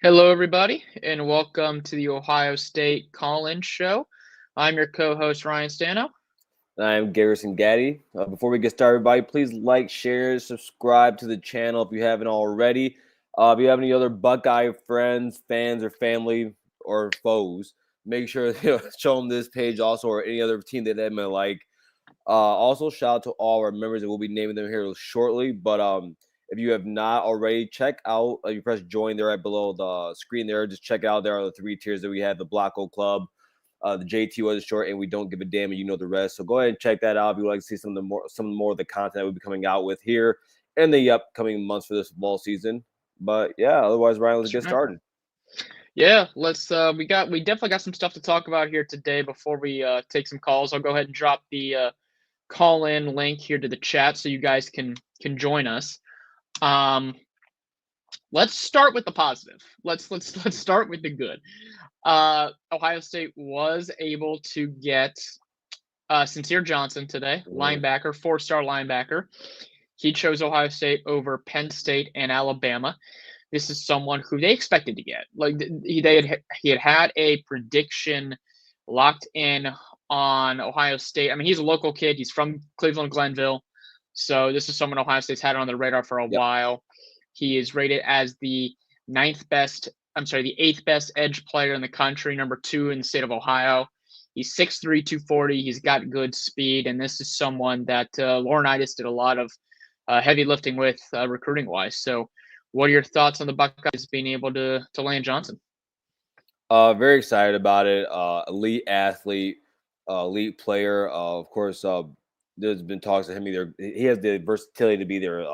Hello, everybody, and welcome to the Ohio State Call-In Show. I'm your co-host, Ryan Stano. I'm Garrison Gaddy. Before we get started, everybody, please like, share, subscribe to the channel if you haven't already. If you have any other Buckeye friends, fans, or family or foes, make sure to show them this page also or any other team that they may like. Also, shout out to all our members that we'll be naming them here shortly. But if you have not already, check out. You press join there right below the screen there. Just check it out. There are the 3 tiers that we have: the Blocko Club, the JT was short, and we don't give a damn, and you know the rest. So go ahead and check that out if you like to see some more of the content that we'll be coming out with here in the upcoming months for this football season. But yeah, otherwise, Ryan, let's get started. Yeah, let's. We definitely got some stuff to talk about here today. Before we take some calls, I'll go ahead and drop the call-in link here to the chat so you guys can join us. Let's start with the positive. Let's start with the good. Ohio State was able to get Sincere Johnson today, linebacker, 4-star linebacker. He chose Ohio State over Penn State and Alabama. This is someone who they expected to get. Like he had a prediction locked in on Ohio State. I mean, he's a local kid. He's from Cleveland, Glenville. So this is someone Ohio State's had on their radar for a while. He is rated as the eighth best edge player in the country, number 2 in the state of Ohio. He's 6'3", 240. He's got good speed, and this is someone that Laurinaitis did a lot of heavy lifting with recruiting-wise. So what are your thoughts on the Buckeyes being able to land Johnson? Very excited about it. Elite athlete, elite player. Of course, there's been talks to him either he has the versatility to be their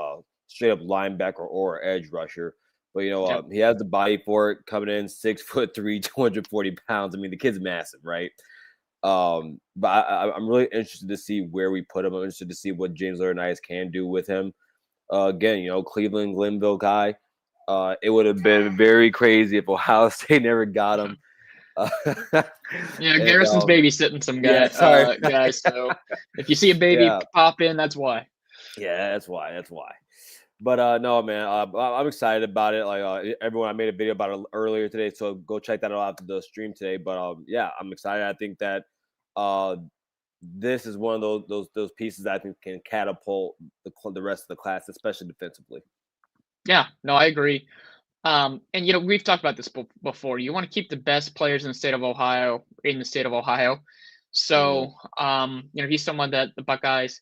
straight up linebacker or edge rusher. But he has the body for it. Coming in 6'3", 240 pounds. I mean, the kid's massive, right? But I'm really interested to see where we put him. I'm interested to see what James Laurinaitis can do with him. Again, Cleveland, Glenville guy. It would have been very crazy if Ohio State never got him. Garrison's babysitting some guys. So if you see a baby pop in, that's why. Yeah, that's why. But no, man, I'm excited about it. Like everyone, I made a video about it earlier today, so go check that out after the stream today. But yeah, I'm excited. I think that this is one of those pieces that I think can catapult the rest of the class, especially defensively. Yeah, no, I agree. And we've talked about this before. You want to keep the best players in the state of Ohio in the state of Ohio. So he's someone that the Buckeyes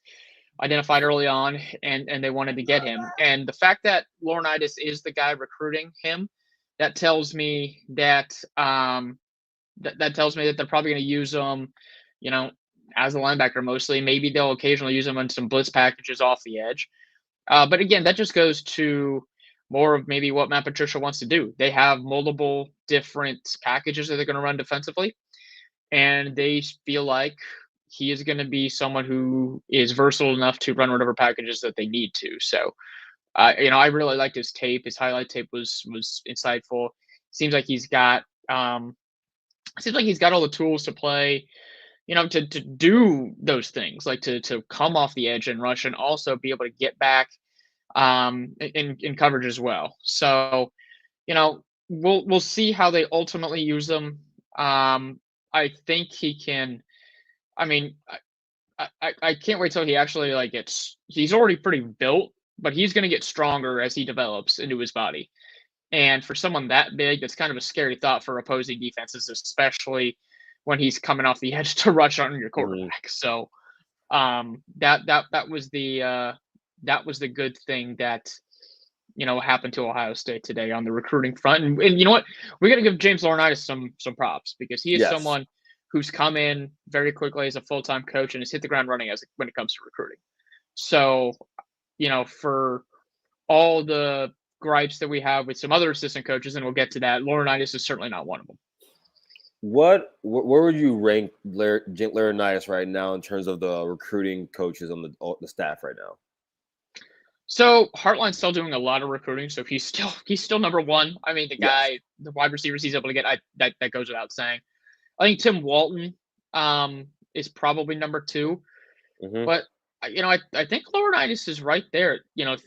identified early on, and they wanted to get him. And the fact that Laurinaitis is the guy recruiting him, that tells me that that tells me that they're probably going to use him, as a linebacker mostly. Maybe they'll occasionally use him on some blitz packages off the edge. But again, that just goes to more of maybe what Matt Patricia wants to do. They have multiple different packages that they're going to run defensively, and they feel like he is going to be someone who is versatile enough to run whatever packages that they need to. So, I really liked his tape. His highlight tape was insightful. Seems like he's got all the tools to play, to do those things, like to come off the edge and rush, and also be able to get back in coverage as well. So, we'll see how they ultimately use them. I think he can. I mean, I can't wait till he actually he's already pretty built, but he's going to get stronger as he develops into his body. And for someone that big, that's kind of a scary thought for opposing defenses, especially when he's coming off the edge to rush on your quarterback. So that was the good thing that happened to Ohio State today on the recruiting front. And you know what? We got to give James Laurinaitis some props, because he is someone who's come in very quickly as a full-time coach and has hit the ground running when it comes to recruiting. So, for all the gripes that we have with some other assistant coaches, and we'll get to that, Laurinaitis is certainly not one of them. Where would you rank Laurinaitis right now in terms of the recruiting coaches on the staff right now? So Hartline's still doing a lot of recruiting, so he's still number 1. I mean, the wide receivers he's able to get, that goes without saying. I think Tim Walton is probably number 2, but I think Laurinaitis is right there,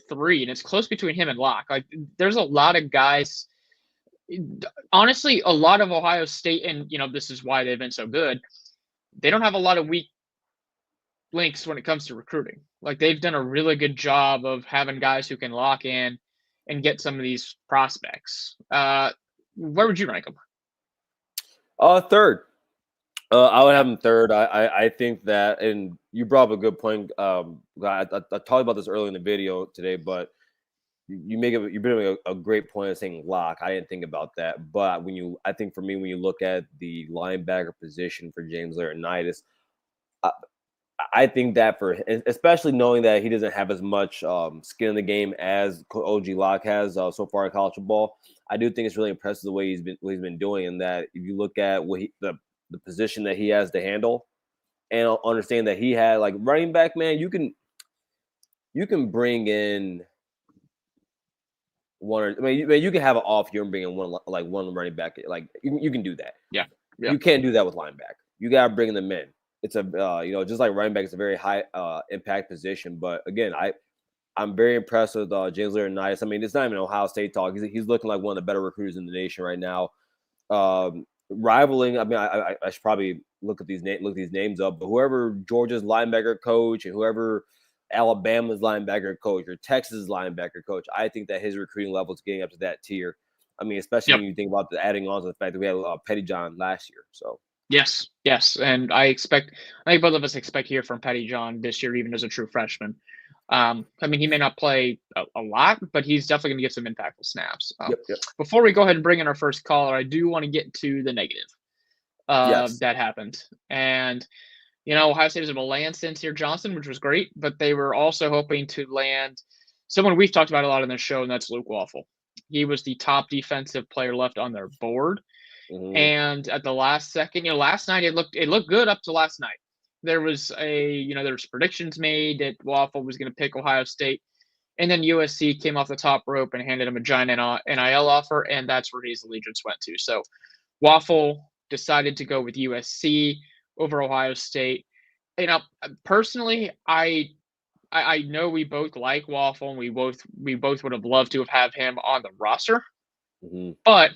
3, and it's close between him and Locke. Like, there's a lot of guys honestly, a lot of Ohio State, and this is why they've been so good. They don't have a lot of weak links when it comes to recruiting. Like they've done a really good job of having guys who can lock in and get some of these prospects. Where would you rank them? Third. I would Yeah. have him third. I think that, and you brought up a good point. I talked about this earlier in the video today, but you bring a great point of saying lock. I didn't think about that, but I think for me, when you look at the linebacker position for James Laurinaitis, I think that especially knowing that he doesn't have as much skin in the game as OG Locke has so far in college football, I do think it's really impressive the way he's been doing. And that if you look at the position that he has to handle, and understand that he had like running back, man, you can bring in one. I mean, you can have an off year and bring in one running back. Like you can do that. Yeah. You can't do that with linebacker. You got to bring them in. It's a just like running back, it's a very high impact position. But again, I'm very impressed with James Laurinaitis. I mean, it's not even Ohio State talk. He's looking like one of the better recruiters in the nation right now. Rivaling. I mean, I should probably look these names up. But whoever Georgia's linebacker coach and whoever Alabama's linebacker coach or Texas linebacker coach, I think that his recruiting level is getting up to that tier. I mean, especially when you think about adding on to the fact that we had Pettyjohn last year. So. Yes, and I think both of us expect to hear from Pettyjohn this year, even as a true freshman. I mean, he may not play a lot, but he's definitely going to get some impactful snaps. Yep. Before we go ahead and bring in our first caller, I do want to get to the negative that happened. And, Ohio State was able to land Sincere Johnson, which was great, but they were also hoping to land someone we've talked about a lot on this show, and that's Luke Waffle. He was the top defensive player left on their board. Mm-hmm. And at the last second, last night it looked good up to last night. There was there was predictions made that Waffle was going to pick Ohio State, and then USC came off the top rope and handed him a giant NIL offer, and that's where his allegiance went to. So Waffle decided to go with USC over Ohio State. Personally, I know we both like Waffle, and we both would have loved to have him on the roster, but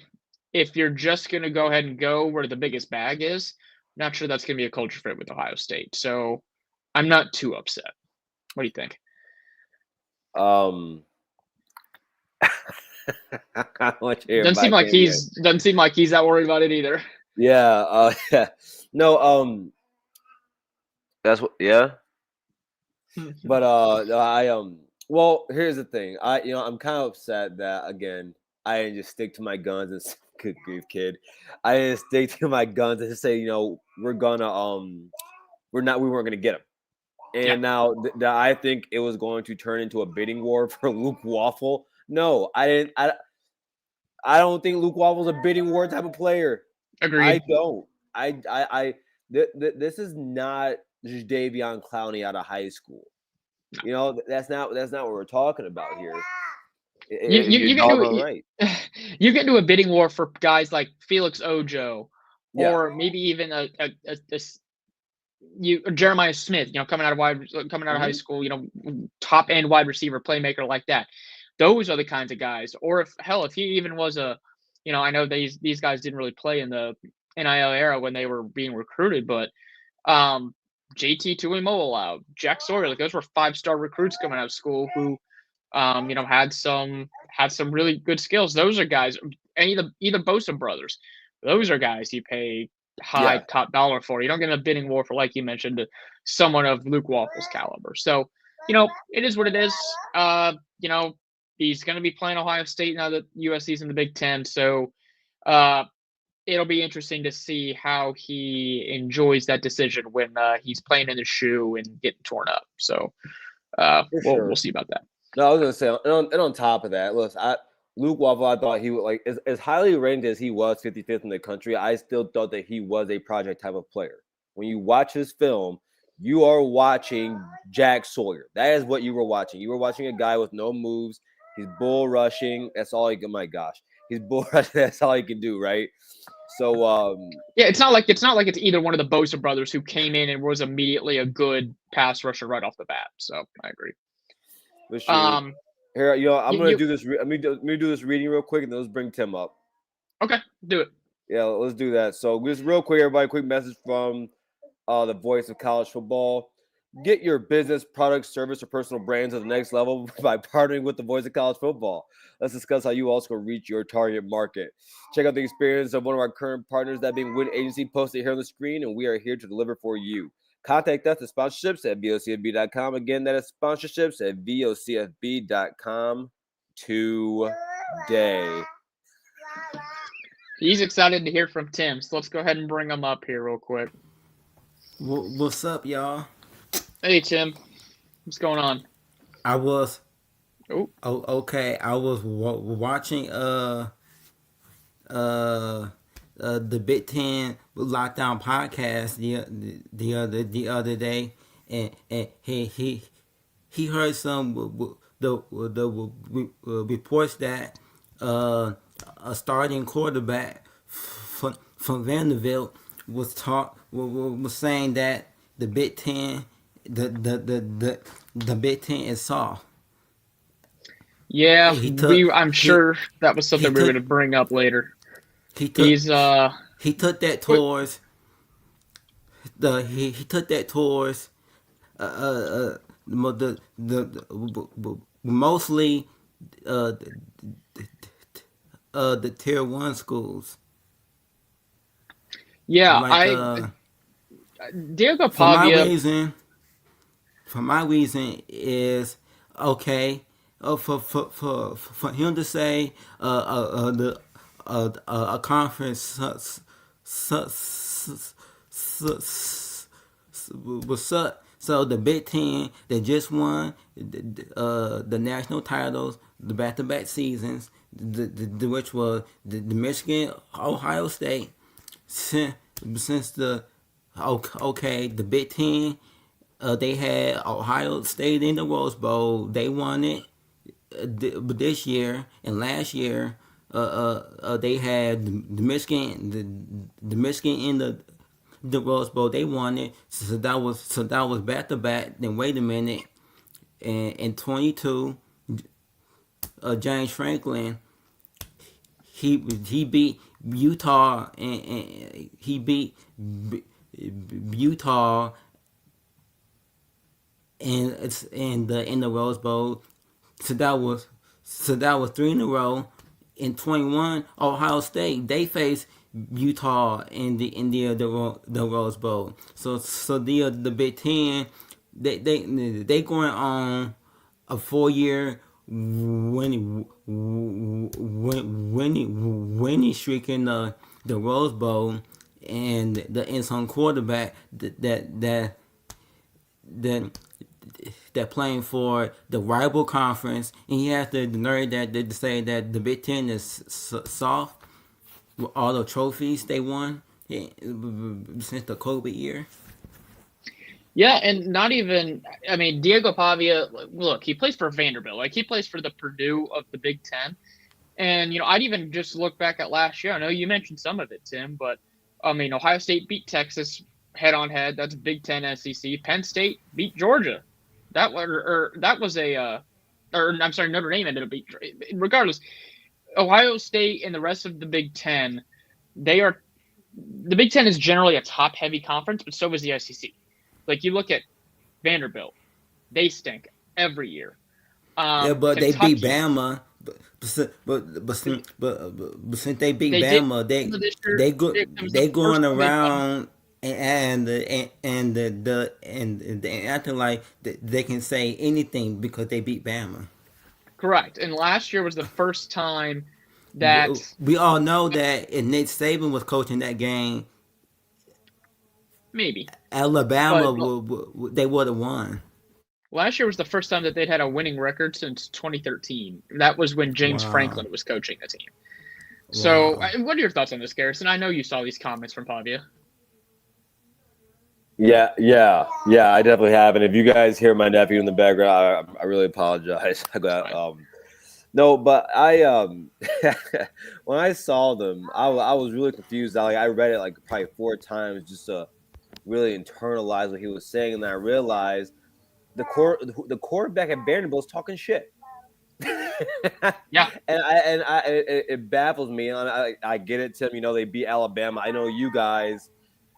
if you're just going to go ahead and go where the biggest bag is, not sure that's going to be a culture fit with Ohio State. So I'm not too upset. What do you think? Doesn't seem like he's that worried about it either. Yeah. No. That's what. Yeah. But well, here's the thing. I'm kind of upset that again I didn't just stick to my guns and good grief, kid. I didn't stick to my guns and say, we're gonna we weren't gonna get him. And now I think it was going to turn into a bidding war for Luke Waffle. No, I didn't. I don't think Luke Waffle's a bidding war type of player. Agreed. I don't. This is not Jadeveon Clowney out of high school. That's not what we're talking about here. You get into a bidding war for guys like Felix Ojo, or maybe even Jeremiah Smith, coming out of high school, top end wide receiver playmaker like that. Those are the kinds of guys. Or if he even was I know these guys didn't really play in the NIL era when they were being recruited, but JT Tuimoloau, Jack Sawyer, those were 5-star recruits coming out of school who had some really good skills. Those are guys, either Bosa brothers. Those are guys you pay high top dollar for. You don't get a bidding war for, like you mentioned, someone of Luke Waffle's caliber. So, it is what it is. He's going to be playing Ohio State now that USC's in the Big Ten. So, it'll be interesting to see how he enjoys that decision when he's playing in the shoe and getting torn up. So, we'll see about that. No, I was gonna say, and on top of that, listen, Luke Waffle, I thought he would as highly ranked as he was, 55th in the country. I still thought that he was a project type of player. When you watch his film, you are watching Jack Sawyer. That is what you were watching. You were watching a guy with no moves. He's bull rushing. That's all he can. My gosh, he's bull rushing. That's all he can do, right? So it's not like it's either one of the Bosa brothers who came in and was immediately a good pass rusher right off the bat. So I agree. Here, I'm gonna do this. Let me do this reading real quick, and then let's bring Tim up. Okay, do it. Yeah, let's do that. So just real quick, everybody, quick message from the voice of college football. Get your business, product, service, or personal brand to the next level by partnering with the voice of college football. Let's discuss how you also can reach your target market. Check out the experience of one of our current partners, that being Win Agency, posted here on the screen, and we are here to deliver for you. Contact us at sponsorships at vocfb.com. Again, that is sponsorships at vocfb.com today. He's excited to hear from Tim, so let's go ahead and bring him up here real quick. What's up, y'all? Hey, Tim. What's going on? I was Oh, okay. I was watching the Big Ten lockdown podcast the other day, and he heard some the reports that a starting quarterback from Vanderbilt was saying that the Big Ten the Big Ten is soft. yeah. He took I'm he sure that was he something we were took going to bring up later. he took He's he took that What? towards he took that towards uh, uh, mostly uh, the tier one schools Yeah. like I Diego for my Pavia. reason for my reason is okay. For him to say the a conference was up. So the Big Ten that just won the national titles, the back-to-back seasons, which was the Michigan, Ohio State, since the okay the Big Ten, they had Ohio State in the Rose Bowl. They won it this year and last year. They had the Michigan, the Michigan in the Rose Bowl. They won it. So that was back to back. Then wait a minute, and in 22, James Franklin he beat Utah and he beat Utah and it's in the Rose Bowl. So that was three in a row. In 21, Ohio State they faced Utah in the Rose Bowl. So the Big Ten they going on a 4 year winning streak in the Rose Bowl, and the end zone quarterback that that playing for the rival conference, and he has the nerve that to say that the Big Ten is soft with all the trophies they won since the COVID year. Yeah, and not even. I mean, Diego Pavia. Look, he plays for Vanderbilt. Like he plays for the Purdue of the Big Ten. And I'd even just look back at last year. I know you mentioned some of it, Tim, but I mean, Ohio State beat Texas head on head. That's Big Ten SEC. Penn State beat Georgia. That was or that was a or I'm sorry, Notre Dame ended up beat. Regardless, Ohio State and the rest of the Big Ten, they are the Big Ten is generally a top heavy conference, but so is the SEC. Like you look at Vanderbilt, they stink every year. Yeah, but they beat Kentucky, Bama. But since they beat they did Bama, this year. they go It was the they first going time they've done. around and acting like they can say anything because they beat Bama. Correct. And last year was the first time that We all know that if Nick Saban was coaching that game, maybe, Alabama but they would have won. last year was the first time that they'd had a winning record since 2013. That was when James Wow, Franklin was coaching the team. So, wow. what are your thoughts on this, Garrison? I know you saw these comments from Pavia. Yeah. I definitely have. And if you guys hear my nephew in the background, I really apologize. I got no, but I when I saw them, I was really confused. I read it like probably 4 times just to really internalize what he was saying, and then I realized the quarterback at Vanderbilt is talking shit. Yeah, It baffles me, and I get it, Tim. You know they beat Alabama. I know you guys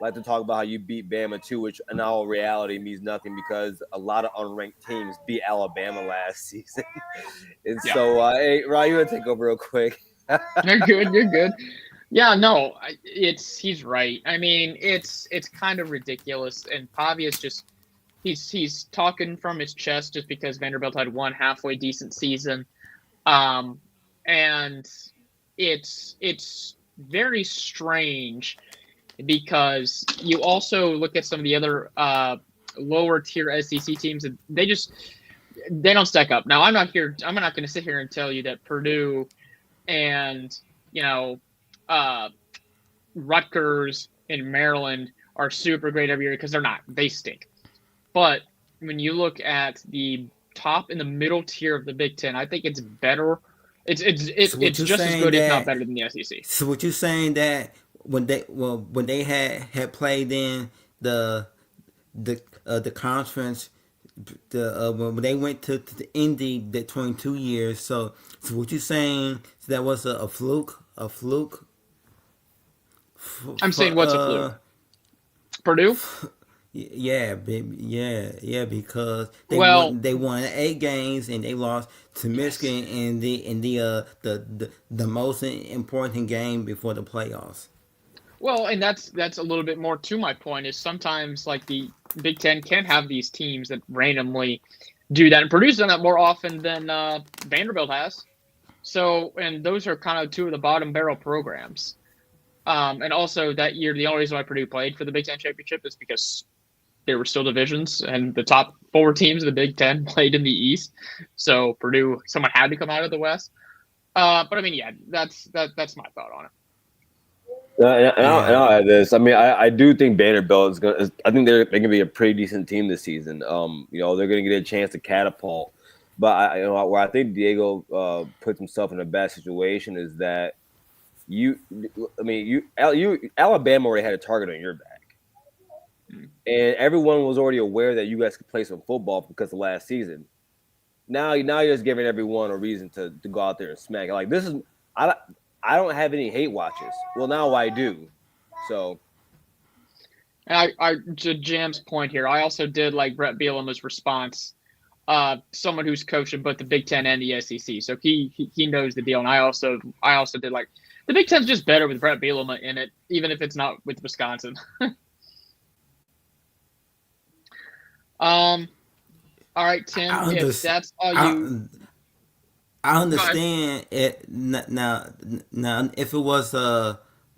like to talk about how you beat Bama too, which in all reality means nothing because a lot of unranked teams beat Alabama last season. And yeah. so, hey, Ryan, you want to take over real quick? You're good. You're good. Yeah, no, he's right. I mean, it's kind of ridiculous, and Pavia's just he's talking from his chest just because Vanderbilt had one halfway decent season, and it's very strange because you also look at some of the other lower tier SEC teams, and they don't stack up. Now, I'm not going to sit here and tell you that Purdue and you know uh, Rutgers and Maryland are super great every year because they're not. They stink. But when you look at the top and the middle tier of the Big Ten, I think it's better. So what It's you just as saying good, if not that? better, than the SEC. So what you saying that when they had played in the conference when they went to the Indy the 22 years. So what you saying that was a fluke I'm for saying what's a fluke? Purdue? yeah, baby, yeah, because Well, they won 8 games and they lost to yes. Michigan in the most important game before the playoffs. Well, and that's a little bit more to my point is sometimes like the Big Ten can have these teams that randomly do that, and Purdue's done that more often than Vanderbilt has. So, and those are kind of two of the bottom barrel programs. And also that year, the only reason why Purdue played for the Big Ten championship is because there were still divisions, and the top four teams of the Big Ten played in the East. So Purdue, someone had to come out of the West. But I mean, yeah, that's my thought on it. Yeah. I'll add this. I mean, I do think Vanderbilt is going to – I think they're going to be a pretty decent team this season. You know, they're going to get a chance to catapult. But, where I think Diego puts himself in a bad situation is that Alabama already had a target on your back. And everyone was already aware that you guys could play some football because of last season. Now you're just giving everyone a reason to go out there and smack. Like, this is – I don't have any hate watches. Well, now I do. So – And to Jam's point here, I also did like Brett Bielema's response. Someone who's coached in both the Big Ten and the SEC, so he knows the deal. And I also did like the Big Ten's just better with Brett Bielema in it, even if it's not with Wisconsin. All right, Tim. I, under, If that's all you I, I go ahead. understand it now. If it was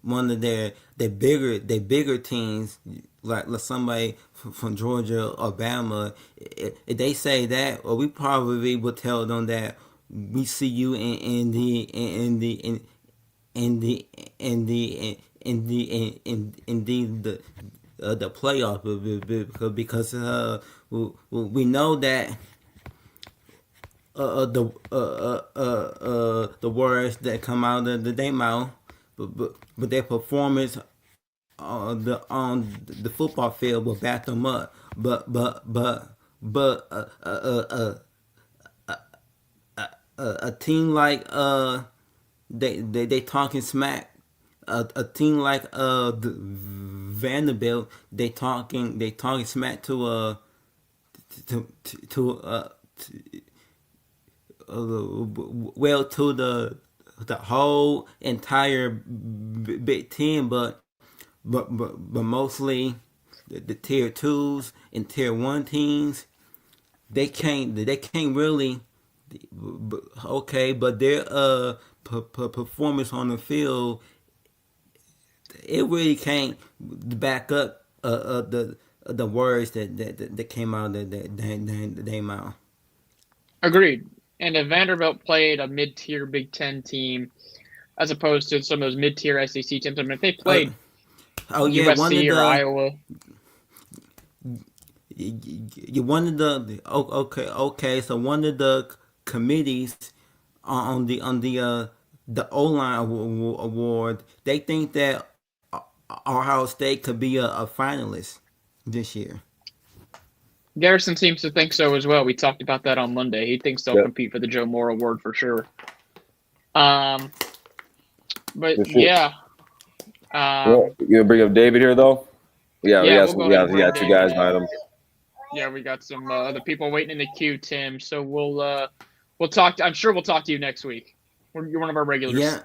one of their bigger teams like somebody from Georgia or Bama, if they say that, or we probably would tell them that we see you in the in the the playoff because we know that the words that come out of their mouth, but their performance on the football field will back them up. But a team like they talking smack. A team like the Vanderbilt, they talking smack to the whole entire Big Ten, but mostly the tier twos and tier one teams. They can't really okay, but their performance on the field, it really can't back up the words that came out of their mouth. Agreed. And if Vanderbilt played a mid-tier Big Ten team as opposed to some of those mid-tier SEC teams, I mean, if they Uh, played oh yeah, USC or Iowa, you one of okay, so one of the committees on the O line award, they think that Ohio State could be a finalist this year. Garrison seems to think so as well. We talked about that on Monday. He thinks they'll Yep. compete for the Joe Moore Award for sure. But For sure. yeah. You gonna bring up David here though? Yeah, Yeah, we we'll go ahead and bring got two David guys in. behind him. Yeah, we got some other people waiting in the queue, Tim. So we'll talk. I'm sure we'll talk to you next week. You're one of our regulars. Yeah.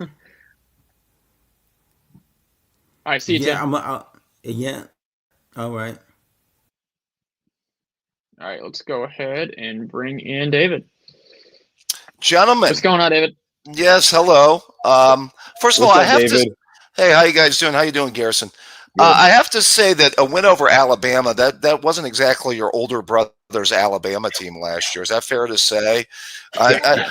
All right, see you, Tim. Yeah. All right. All right, let's go ahead and bring in David. Gentlemen. What's going on, David? Yes, hello. First of all, I have David? to. Hey, how you guys doing? How you doing, Garrison? I have to say that a win over Alabama, that wasn't exactly your older brother's Alabama team last year. Is that fair to say?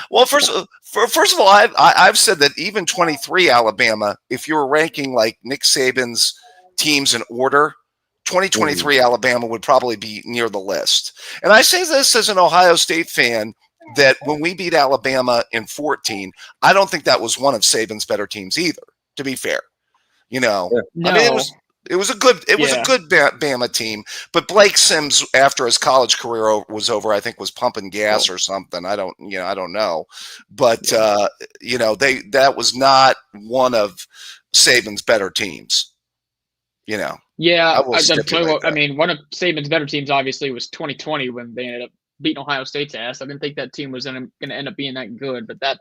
Well, first of all, I've said that even 23 Alabama, if you were ranking like Nick Saban's teams in order, 2023 Alabama would probably be near the list. And I say this as an Ohio State fan, that when we beat Alabama in 14, I don't think that was one of Saban's better teams either, to be fair. No. I mean, it was a good Bama team, but Blake Sims, after his college career was over, I think was pumping gas or something. I don't know, but that was not one of Saban's better teams. Yeah, I mean, one of Saban's better teams obviously was 2020 when they ended up beating Ohio State's ass. I didn't think that team was going to end up being that good, but that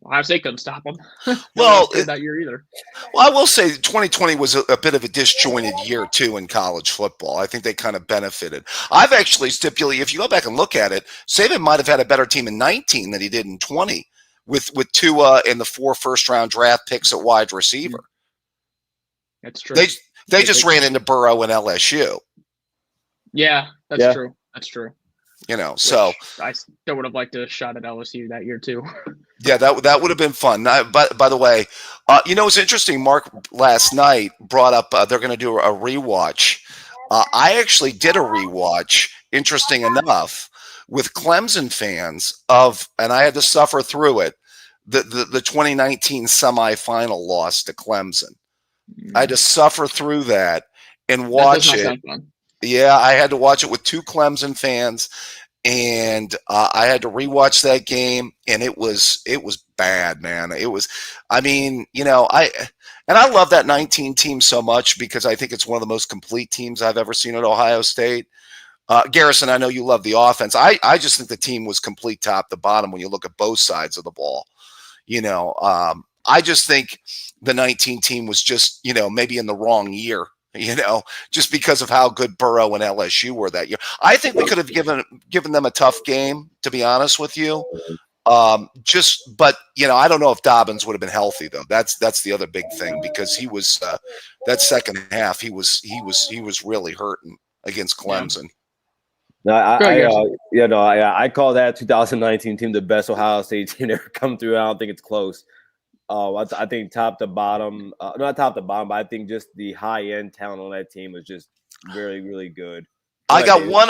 Ohio State couldn't stop them. Well, that year either. Well, I will say 2020 was a bit of a disjointed year too in college football. I think they kind of benefited. I've actually stipulated, if you go back and look at it, Saban might have had a better team in 19 than he did in 20, with Tua and the 4 first-round draft picks at wide receiver. That's true. They just ran into Burrow and LSU. Yeah, that's true. That's true. So I still would have liked a shot at LSU that year too. Yeah, that would have been fun. By the way, it's interesting. Mark last night brought up they're going to do a rewatch. I actually did a rewatch, interesting enough, with Clemson fans and I had to suffer through it. The 2019 semifinal loss to Clemson. I had to suffer through that and watch it. Yeah, I had to watch it with 2 Clemson fans, and I had to rewatch that game, and it was bad, man. It was, I love that 19 team so much because I think it's one of the most complete teams I've ever seen at Ohio State. Garrison, I know you love the offense. I just think the team was complete top to bottom when you look at both sides of the ball. I just think the 19 team was just, maybe in the wrong year. Just because of how good Burrow and LSU were that year. I think we could have given them a tough game, to be honest with you. But I don't know if Dobbins would have been healthy though. That's the other big thing, because he was that second half he was really hurting against Clemson. No, I call that 2019 team the best Ohio State team ever come through. I don't think it's close. I think top to bottom, not top to bottom, but I think just the high end talent on that team was just really, really good. I got one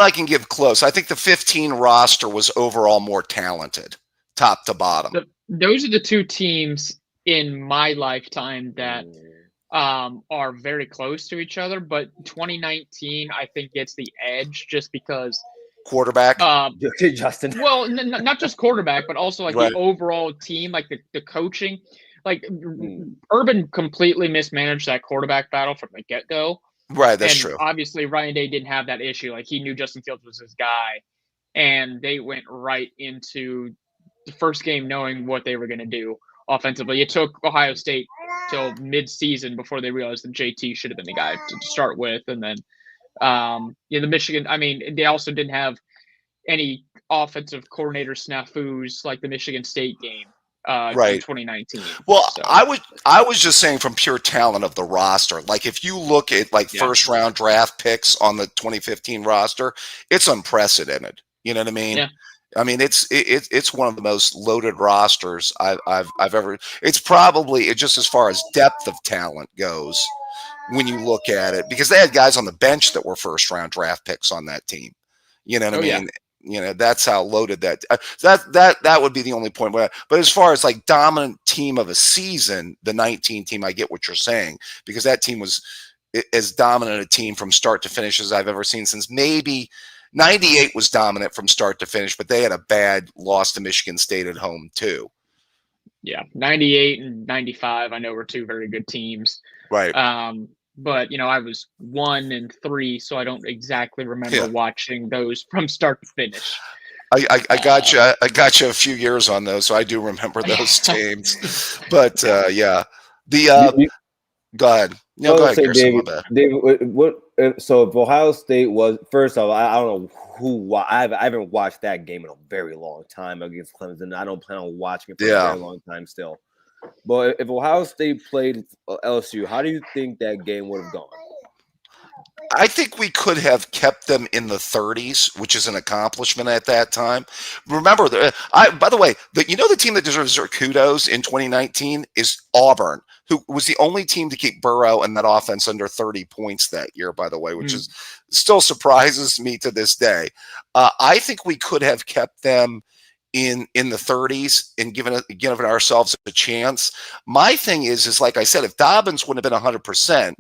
I can give close. I think the 15 roster was overall more talented, top to bottom. Those are the 2 teams in my lifetime that are very close to each other, but 2019 I think gets the edge just because quarterback. Justin. Well, not just quarterback, but also like the overall team, like the coaching. Like Urban completely mismanaged that quarterback battle from the get-go. Right, that's true. Obviously, Ryan Day didn't have that issue. Like he knew Justin Fields was his guy, and they went right into the first game knowing what they were going to do offensively. It took Ohio State till mid-season before they realized that JT should have been the guy to start with, and then the Michigan. I mean, they also didn't have any offensive coordinator snafus like the Michigan State game in 2019. Well, so. I was just saying from pure talent of the roster. Like if you look at first round draft picks on the 2015 roster, it's unprecedented. You know what I mean? Yeah. I mean, it's one of the most loaded rosters I've ever. It's probably just as far as depth of talent goes when you look at it, because they had guys on the bench that were first round draft picks on that team. You know what I mean? Yeah. That's how loaded that would be the only point. But as far as dominant team of a season, the 19 team, I get what you're saying, because that team was as dominant a team from start to finish as I've ever seen since maybe 98 was dominant from start to finish, but they had a bad loss to Michigan State at home too. Yeah, 98 and 95 I know were two very good teams. Right. But I was 1 and 3, so I don't exactly remember watching those from start to finish. I got you. I got you a few years on those, so I do remember those teams. But yeah, go ahead. No, go ahead, Kirsten, David, what? So if Ohio State was first off, I don't know who. I haven't watched that game in a very long time against Clemson. I don't plan on watching it for a very long time still. But if Ohio State played LSU, how do you think that game would have gone? I think we could have kept them in the 30s, which is an accomplishment at that time. Remember, by the way, the team that deserves their kudos in 2019 is Auburn, who was the only team to keep Burrow and that offense under 30 points that year, by the way, which is still surprises me to this day. I think we could have kept them in the 30s and given ourselves a chance. My thing is like I said, if Dobbins would have been 100%,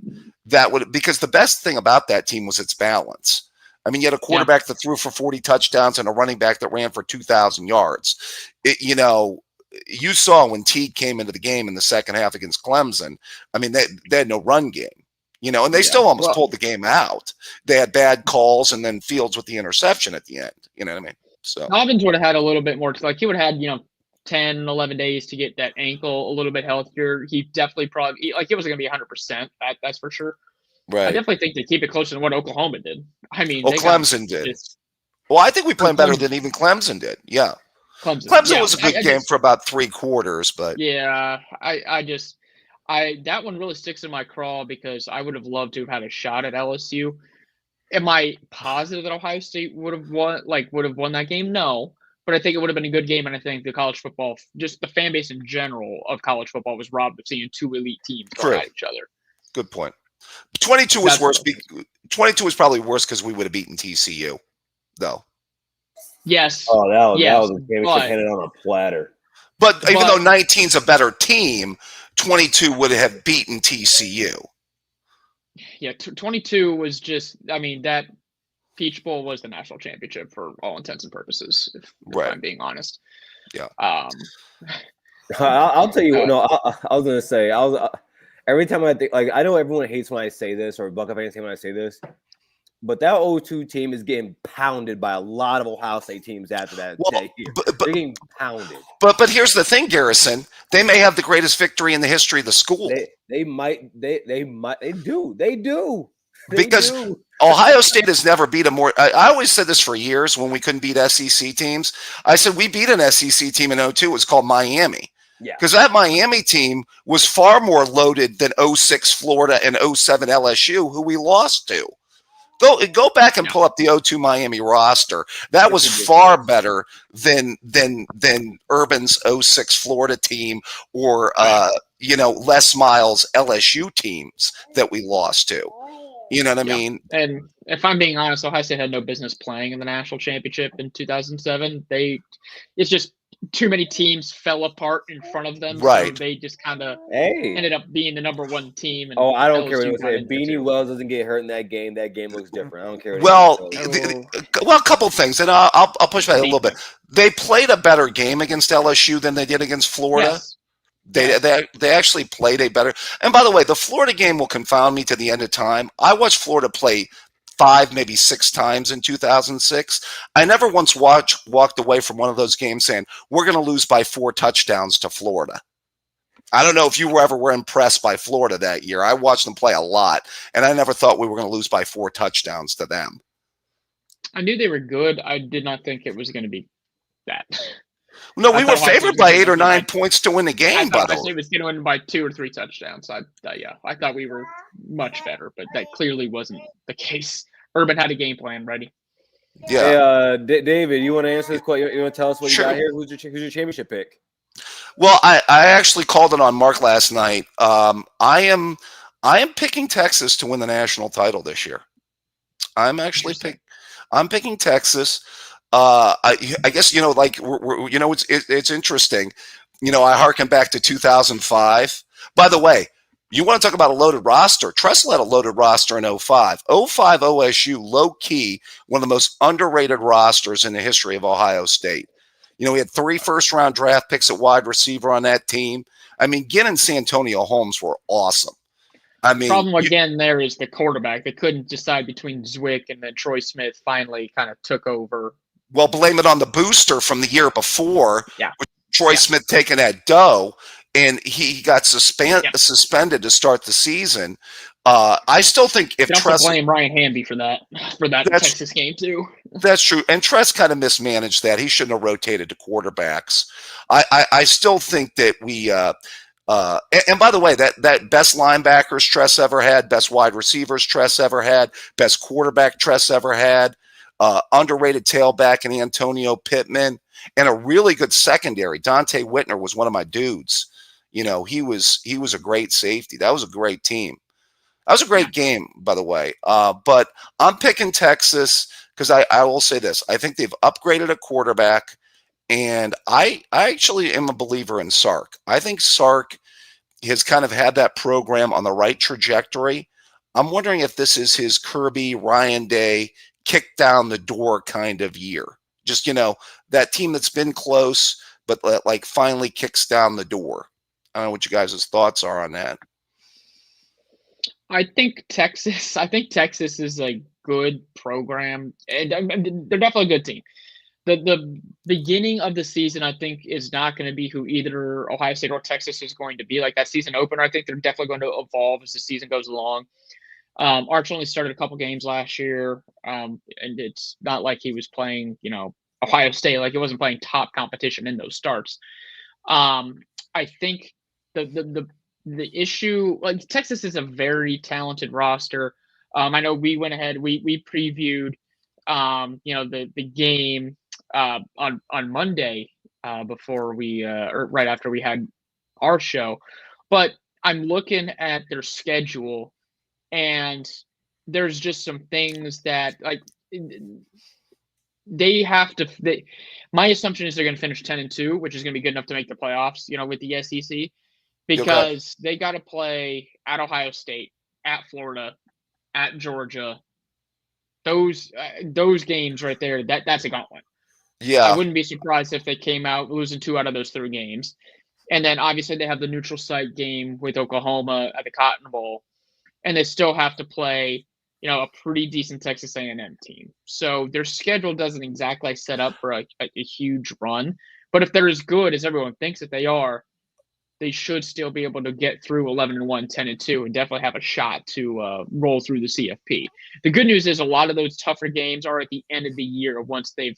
because the best thing about that team was its balance. I mean, you had a quarterback that threw for 40 touchdowns and a running back that ran for 2,000 yards. You saw when Teague came into the game in the second half against Clemson. I mean, they had no run game, and they still almost pulled the game out. They had bad calls and then Fields with the interception at the end. You know what I mean? So Dobbins would have had a little bit more, like he would have had, 10, 11 days to get that ankle a little bit healthier. He definitely it wasn't going to be 100%. That's for sure. Right. I definitely think they keep it closer than what Oklahoma did. I mean, Clemson did. Well, I think we played better than even Clemson did. Yeah. Clemson was a good game for about 3 quarters, but yeah, that one really sticks in my craw because I would have loved to have had a shot at LSU. Am I positive that Ohio State would have won that game? No, but I think it would have been a good game, and I think the college football, just the fan base in general of college football, was robbed of seeing 2 elite teams going at each other. Good point. 22 was worse. 22 was probably worse because we would have beaten TCU, though. Yes. Oh, that was a game handed on a platter. But even though 19's a better team, 22 would have beaten TCU. Yeah, 22 was just, that Peach Bowl was the national championship for all intents and purposes, if I'm being honest. Yeah. I'll tell you, I was going to say, every time I think, I know everyone hates when I say this, or Buckeye fans hate when I say this, but that 0-2 team is getting pounded by a lot of Ohio State teams after that day here. They're getting pounded. But here's the thing, Garrison. They may have the greatest victory in the history of the school. They do. Because Ohio State has never beat a more. I always said this for years when we couldn't beat SEC teams. I said we beat an SEC team in 0-2. It was called Miami. Yeah. Because that Miami team was far more loaded than 0-6 Florida and 0-7 LSU, who we lost to. Go back and pull up the 0-2 Miami roster. That was far better than Urban's 0-6 Florida team or Les Miles LSU teams that we lost to. You know what I mean? And if I'm being honest, Ohio State had no business playing in the national championship in 2007. It's just too many teams fell apart in front of them. Right. So they just kind of ended up being the number 1 team. And I don't care what you say. If Beanie Wells doesn't get hurt in that game looks different. I don't care. Well, a couple things, and I'll push back a little bit. They played a better game against LSU than they did against Florida. Yes. They actually played a better. And by the way, the Florida game will confound me to the end of time. I watched Florida play 5, maybe 6 times in 2006. I never once walked away from one of those games saying, we're going to lose by 4 touchdowns to Florida. I don't know if you were impressed by Florida that year. I watched them play a lot, and I never thought we were going to lose by 4 touchdowns to them. I knew they were good. I did not think it was going to be that. No, we were favored by 8 or 9 points to win the game. I thought it was going to win by 2 or 3 touchdowns. I thought we were much better, but that clearly wasn't the case. Urban had a game plan ready. Yeah. Hey, David, you want to answer this question? You want to tell us what you got here? Who's your championship pick? Well, I actually called it on Mark last night. I am picking Texas to win the national title this year. I'm picking Texas. I guess it's interesting. I harken back to 2005. By the way, You want to talk about a loaded roster? Tressel had a loaded roster in 05. 05 OSU, low key, one of the most underrated rosters in the history of Ohio State. You know, we had 3 first-round draft picks at wide receiver on that team. I mean, Ginn and Santonio Holmes were awesome. I mean, problem again there is the quarterback. They couldn't decide between Zwick, and then Troy Smith finally kind of took over. Well, blame it on the booster from the year before. Yeah. With Troy Smith taking that dough, and he got suspended to start the season. I still think if you can also blame Ryan Hamby for that Texas game too. That's true, and Tress kind of mismanaged that. He shouldn't have rotated to quarterbacks. I still think that we. And by the way, that best linebackers Tress ever had, best wide receivers Tress ever had, best quarterback Tress ever had, underrated tailback in Antonio Pittman, and a really good secondary. Dante Whitner was one of my dudes. You know, he was a great safety. That was a great team. That was a great game, by the way. But I'm picking Texas because I will say this. I think they've upgraded a quarterback, and I actually am a believer in Sark. I think Sark has kind of had that program on the right trajectory. I'm wondering if this is his Kirby, Ryan Day, kick down the door kind of year. Just, you know, that team that's been close, but like finally kicks down the door. I don't know what you guys' thoughts are on that. I think Texas is a good program. And they're definitely a good team. The beginning of the season, I think, is not going to be who either Ohio State or Texas is going to be. Like that season opener, I think they're definitely going to evolve as the season goes along. Arch only started a couple games last year, and it's not like he was playing, you know, Ohio State. Like he wasn't playing top competition in those starts. I think the issue, like Texas is a very talented roster. I know we went ahead, we previewed, you know, the game on Monday before we or right after we had our show, but I'm looking at their schedule, and there's just some things that like they have to. My assumption is they're going to finish 10-2, which is going to be good enough to make the playoffs. You know, with the SEC, because they got to play at Ohio State, at Florida, at Georgia. Those games right there, that's a gauntlet. Yeah, I wouldn't be surprised if they came out losing 2 out of those 3 games. And then obviously they have the neutral site game with Oklahoma at the Cotton Bowl, and they still have to play, you know, a pretty decent Texas A&M team. So their schedule doesn't exactly set up for a huge run. But if they're as good as everyone thinks that they are, they should still be able to get through 11-1, 10-2, and definitely have a shot to roll through the CFP. The good news is a lot of those tougher games are at the end of the year once they've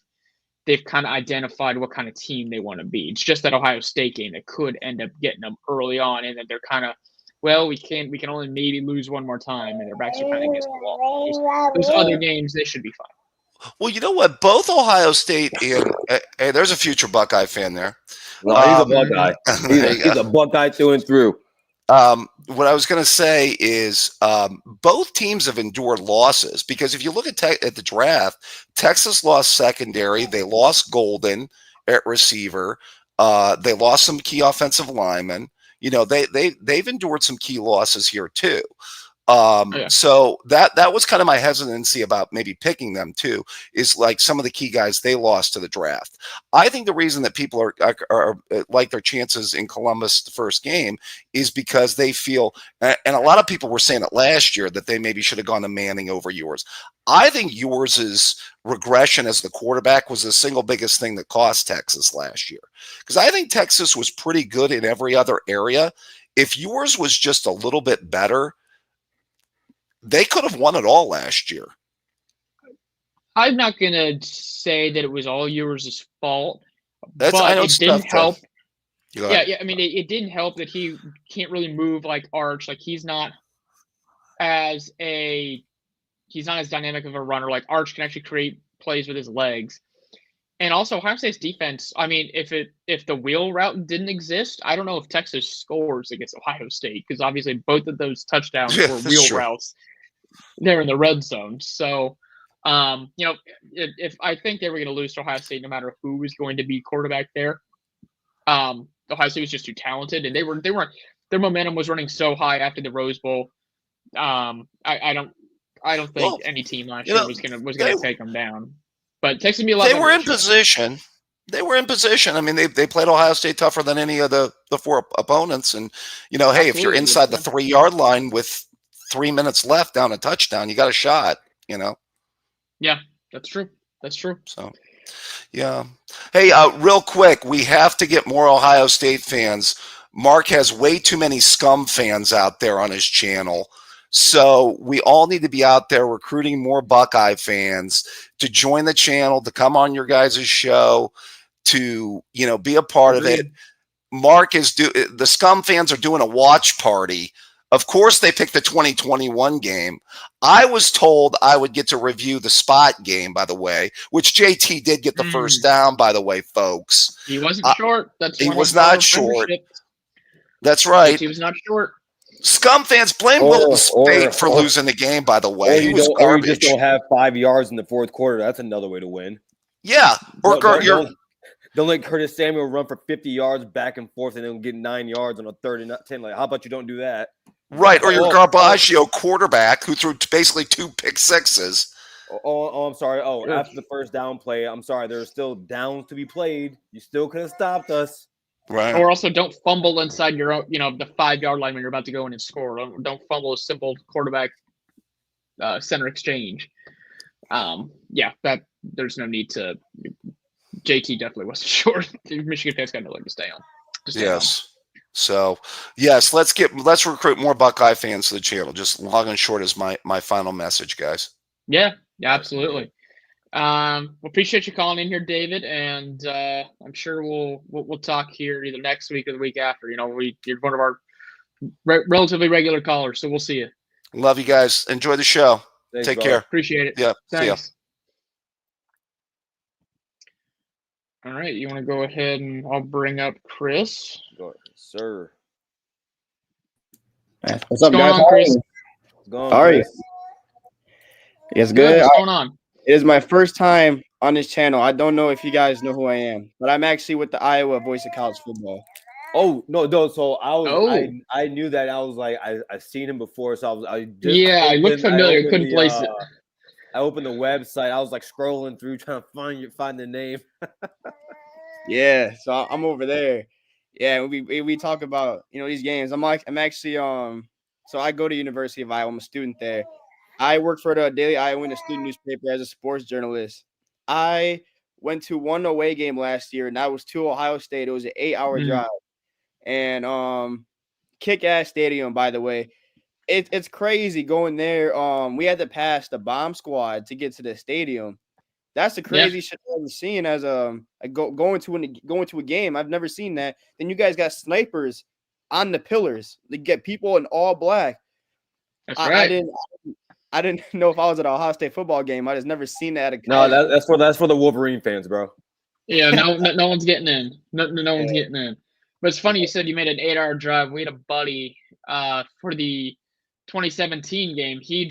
kind of identified what kind of team they want to be. It's just that Ohio State game that could end up getting them early on, and then they're kind of, well, we can only maybe lose one more time, and their backs are kind of against the wall. Those other games, they should be fine. Well, you know what? Both Ohio State and hey, there's a future Buckeye fan there. No, he's a Buckeye. He's a Buckeye through and through. What I was going to say is both teams have endured losses, because if you look at the draft, Texas lost secondary. They lost Golden at receiver. They lost some key offensive linemen. You know, they've endured some key losses here too. So that was kind of my hesitancy about maybe picking them too, is like some of the key guys they lost to the draft. I think the reason that people are like their chances in Columbus the first game is because they feel, and a lot of people were saying it last year, that they maybe should have gone to Manning over yours. I think yours' regression as the quarterback was the single biggest thing that cost Texas last year, because I think Texas was pretty good in every other area. If yours was just a little bit better, they could have won it all last year. I'm not going to say that it was all yours' fault, but it didn't help. Yeah. I mean, it didn't help that he can't really move like Arch. Like he's not as dynamic of a runner. Like Arch can actually create plays with his legs. And also Ohio State's defense, I mean, if the wheel route didn't exist, I don't know if Texas scores against Ohio State, because obviously both of those touchdowns were wheel routes there in the red zone. So, you know, if I think they were going to lose to Ohio State no matter who was going to be quarterback there. Ohio State was just too talented, and they weren't. Their momentum was running so high after the Rose Bowl. I don't think any team last year was gonna take them down. But Texas be a lot. They were in position. They were in position. I mean, they played Ohio State tougher than any of the 4 opponents. And, hey, Absolutely. if you're inside the 3-yard line with 3 minutes left down a touchdown, you got a shot, Yeah, that's true. That's true. So, yeah. Hey, real quick, we have to get more Ohio State fans. Mark has way too many scum fans out there on his channel. So we all need to be out there recruiting more Buckeye fans to join the channel, to come on your guys' show, to, be a part of it. Mark the scum fans are doing a watch party. Of course, they picked the 2021 game. I was told I would get to review the spot game, by the way, which JT did get the first down, by the way, folks. He wasn't short. He was not short. That's right. He was not short. Scum fans blame Wilton Speight for losing the game, by the way. Or you just don't have 5 yards in the fourth quarter. That's another way to win. Yeah. Don't let Curtis Samuel run for 50 yards back and forth and then get 9 yards on a 3rd and 10. Like, how about you don't do that? Right. Or your Garbaggio quarterback who threw basically 2 pick sixes. I'm sorry. After the first down play, I'm sorry. There's still downs to be played. You still could have stopped us. Right. Or also don't fumble inside your own, the 5-yard line when you're about to go in and score. Don't fumble a simple quarterback center exchange. That there's no need to. JT definitely wasn't short. Michigan fans got no leg to stay on. Yes. So yes, let's recruit more Buckeye fans to the channel. Just long and short is my final message, guys. Yeah, absolutely. Appreciate you calling in here, David, and I'm sure we'll talk here either next week or the week after. You're one of our relatively regular callers, so we'll see you. Love you guys. Enjoy the show. Thanks, Take brother. care. Appreciate it. Yeah. Thanks. All right, you want to go ahead and I'll bring up Chris. Go ahead, sir. What's up, guys? On, Chris? What's going on, All right. Chris? It's good. What's going on? It is my first time on this channel. I don't know if you guys know who I am, but I'm actually with the Iowa Voice of College Football. Oh no! So I knew that. I was like, I've seen him before, so I looked familiar. Couldn't place it. I opened the website. I was like scrolling through trying to find the name. Yeah, so I'm over there. Yeah, we talk about these games. I'm actually so I go to University of Iowa. I'm a student there. I work for the Daily Iowan, a student newspaper, as a sports journalist. I went to one away game last year, and that was to Ohio State. It was an 8-hour drive, and kick-ass stadium, by the way. It's crazy going there. We had to pass the bomb squad to get to the stadium. That's the crazy shit I've ever seen as going to a game. I've never seen that. Then you guys got snipers on the pillars. They get people in all black. That's right. I didn't know if I was at a Ohio State football game. I just never seen that. No, that's for the Wolverine fans, bro. Yeah, no one's getting in. No one's getting in. But it's funny you said you made an 8-hour drive. We had a buddy for the 2017 game. He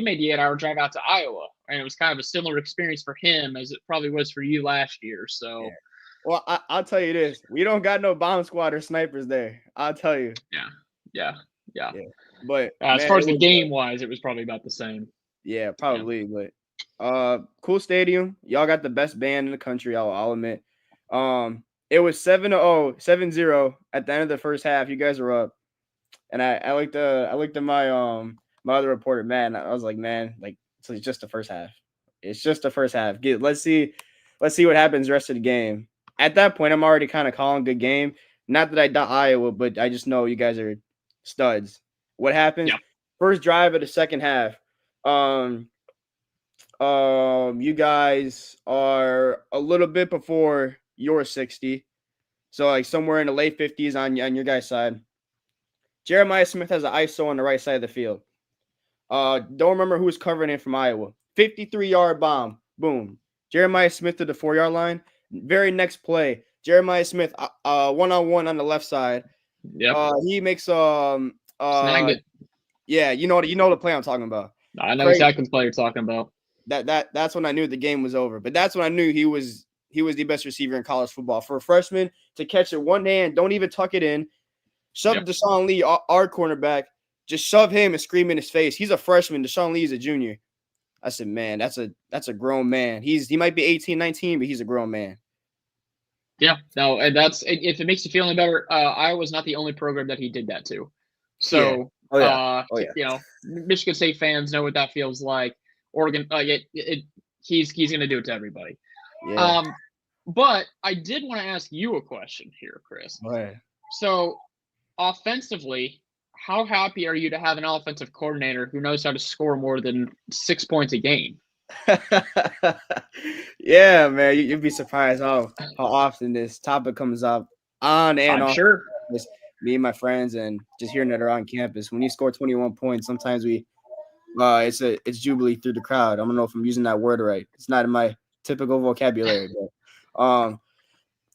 made the 8-hour drive out to Iowa, and it was kind of a similar experience for him as it probably was for you last year. So, well, I'll tell you this: we don't got no bomb squad or snipers there. I'll tell you. Yeah. But as far as the game wise, it was probably about the same. Yeah, probably. Yeah. But cool stadium. Y'all got the best band in the country. I'll admit. It was 7-0 at the end of the first half. You guys were up, and I looked at my my other reporter, man. I was like, man, like, so it's just the first half. It's just the first half. Let's see what happens the rest of the game. At that point, I'm already kind of calling good game. Not that I doubt Iowa, but I just know you guys are studs. What happened? Yeah. First drive of the second half. You guys are a little bit before your 60. So like somewhere in the late 50s on your guys' side. Jeremiah Smith has an ISO on the right side of the field. Don't remember who was covering it from Iowa. 53-yard bomb. Boom. Jeremiah Smith to the 4-yard line. Very next play. Jeremiah Smith one-on-one on the left side. Yeah. He makes snagged it. Yeah, you know the play I'm talking about. I know exactly the play you're talking about. That's when I knew the game was over. But that's when I knew he was he was the best receiver in college football. For a freshman to catch it one hand, don't even tuck it in, shove Deshaun Lee, our cornerback, just shove him and scream in his face. He's a freshman. Deshaun Lee is a junior. I said, man, that's a grown man. He might be 18, 19, but he's a grown man. Yeah, no, and if it makes you feel any better, Iowa's not the only program that he did that to. So, you know, Michigan State fans know what that feels like. Oregon, he's going to do it to everybody. Yeah. But I did want to ask you a question here, Chris. Go ahead. So, offensively, how happy are you to have an offensive coordinator who knows how to score more than 6 points a game? Yeah, man, you'd be surprised how often this topic comes up on and off. Sure. Me and my friends, and just hearing it around campus. When you score 21 points, sometimes it's jubilee through the crowd. I don't know if I'm using that word right. It's not in my typical vocabulary, but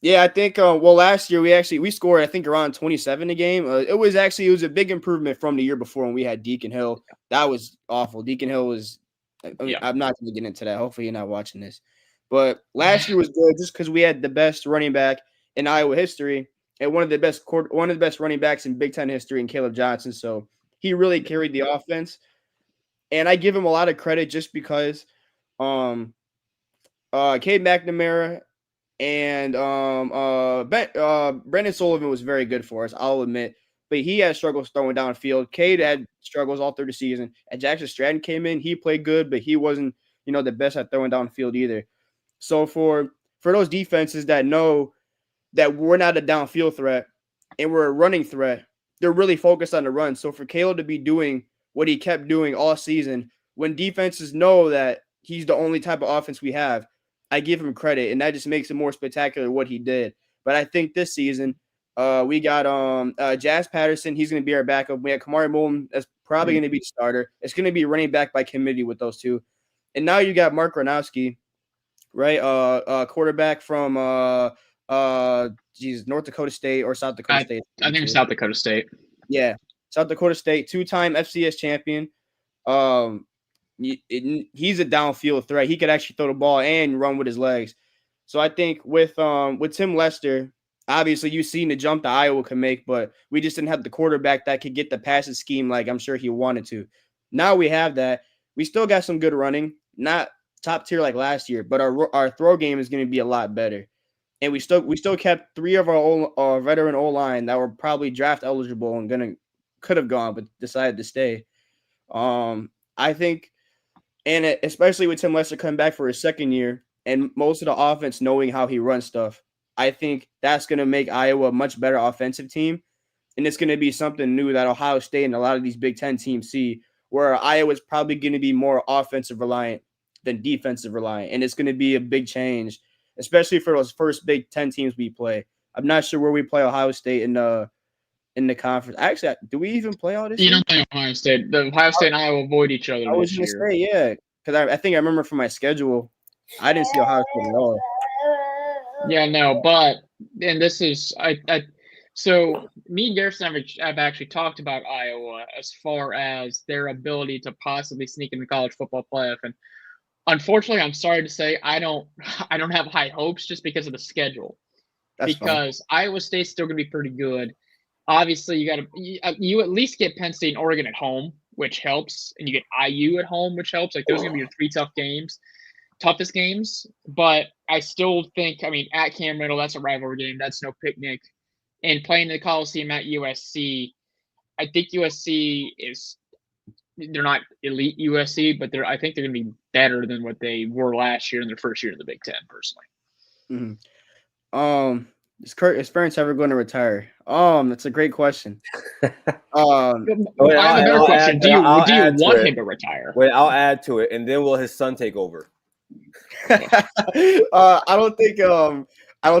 yeah, I think last year we scored I think around 27 a game. It was a big improvement from the year before when we had Deacon Hill. That was awful. Deacon Hill was. I'm not going to get into that. Hopefully you're not watching this. But last year was good just because we had the best running back in Iowa history and one of the best running backs in Big Ten history in Caleb Johnson. So he really carried the offense. And I give him a lot of credit just because Cade McNamara and Brendan Sullivan was very good for us, I'll admit. But he had struggles throwing downfield. Cade had struggles all through the season. And Jackson Stratton came in. He played good, but he wasn't, the best at throwing downfield either. So for those defenses that know that we're not a downfield threat and we're a running threat, they're really focused on the run. So for Caleb to be doing what he kept doing all season, when defenses know that he's the only type of offense we have, I give him credit, and that just makes it more spectacular what he did. But I think this season, we got Jazz Patterson. He's going to be our backup. We have Kamari Moulton. That's probably going to be the starter. It's going to be running back by committee with those two. And now you got Mark Gronowski, right? Quarterback from North Dakota State or South Dakota State. I think it's South Dakota State. Yeah, South Dakota State, two-time FCS champion. He's a downfield threat. He could actually throw the ball and run with his legs. So I think with Tim Lester, obviously you've seen the jump that Iowa can make, but we just didn't have the quarterback that could get the passing scheme like I'm sure he wanted to. Now we have that. We still got some good running, not top tier like last year, but our throw game is going to be a lot better. And we still kept three of our veteran O-line that were probably draft eligible and could have gone, but decided to stay. I think, and especially with Tim Lester coming back for his second year and most of the offense knowing how he runs stuff, I think that's going to make Iowa a much better offensive team. And it's going to be something new that Ohio State and a lot of these Big Ten teams see, where Iowa's probably going to be more offensive reliant than defensive reliant. And it's going to be a big change, especially for those first Big Ten teams we play. I'm not sure where we play Ohio State in the conference. Actually, do we even play all this? You don't play Ohio State. The Ohio State and Iowa avoid each other. I was going to say, yeah, because I think I remember from my schedule, I didn't see Ohio State at all. Yeah, no, and this is so me and Garrison have actually talked about Iowa as far as their ability to possibly sneak in the college football playoff, and unfortunately, I'm sorry to say I don't have high hopes just because of the schedule. That's because fine. Iowa State's still going to be pretty good. Obviously, you at least get Penn State and Oregon at home, which helps, and you get IU at home, which helps. Like those are going to be your three toughest games. But I still think, at Cam-Riddle, that's a rivalry game. That's no picnic. And playing the Coliseum at USC, I think USC they're not elite USC, but I think they're going to be better than what they were last year in their first year in the Big Ten, personally. Mm-hmm. Is Ferentz ever going to retire? That's a great question. I have a better question. Do you want him to retire? Wait, I'll add to it, and then will his son take over? I don't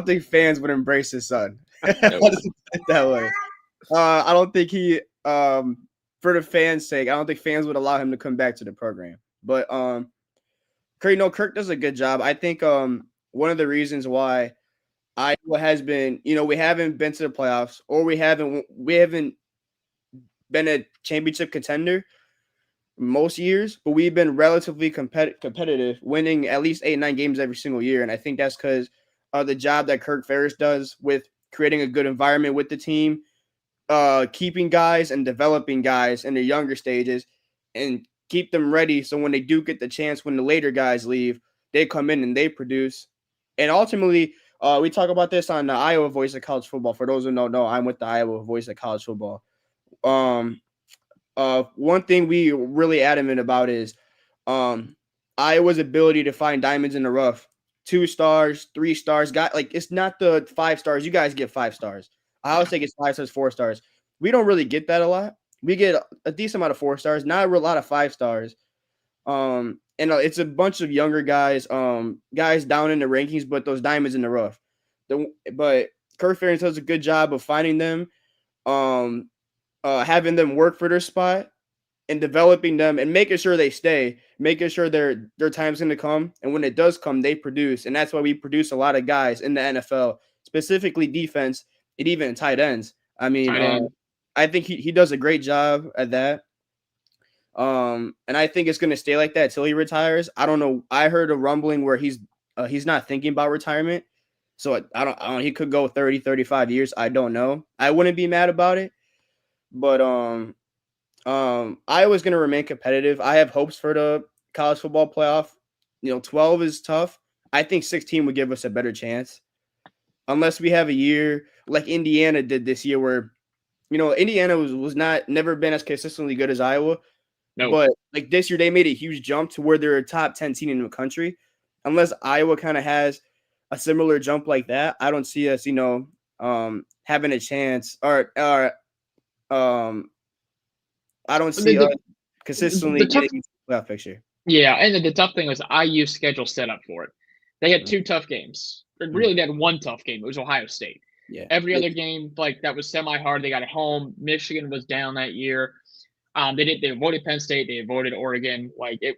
think fans would embrace his son. That way. I don't think for the fans' sake, I don't think fans would allow him to come back to the program. But Kirk does a good job. I think one of the reasons why Iowa has been, we haven't been to the playoffs, or we haven't been a championship contender most years, but we've been relatively competitive, winning at least 8-9 games every single year. And I think that's because the job that Kirk Ferris does with creating a good environment with the team, keeping guys and developing guys in the younger stages, and keep them ready so when they do get the chance, when the later guys leave, they come in and they produce. And ultimately, we talk about this on the Iowa Voice of College Football. For those who don't know, I'm with the Iowa Voice of College Football. One thing we really adamant about is Iowa's ability to find diamonds in the rough. 2 stars, 3 stars. It's not the 5 stars. You guys get 5 stars. Ohio State gets 5 stars, 4 stars. We don't really get that a lot. We get a decent amount of 4 stars, not a lot of 5 stars. And it's a bunch of younger guys, guys down in the rankings, but those diamonds in the rough. But Kirk Ferentz does a good job of finding them, having them work for their spot, and developing them and making sure they stay, making sure their time's going to come. And when it does come, they produce. And that's why we produce a lot of guys in the NFL, specifically defense and even tight ends. I mean, I think he does a great job at that. And I think it's going to stay like that until he retires. I don't know. I heard a rumbling where he's not thinking about retirement. So I don't, he could go 30, 35 years. I don't know. I wouldn't be mad about it. But, Iowa's going to remain competitive. I have hopes for the college football playoff. 12 is tough. I think 16 would give us a better chance. Unless we have a year like Indiana did this year where, Indiana was never been as consistently good as Iowa. No. But like this year, they made a huge jump to where they're a top 10 team in the country. Unless Iowa kind of has a similar jump like that, I don't see us, having a chance or I don't see us consistently getting the playoff picture. Yeah, and the tough thing was IU's schedule set up for it. They had 2 tough games. Really, they had 1 tough game. It was Ohio State. Yeah. Every other game, that was semi-hard. They got it home. Michigan was down that year. They avoided Penn State. They avoided Oregon.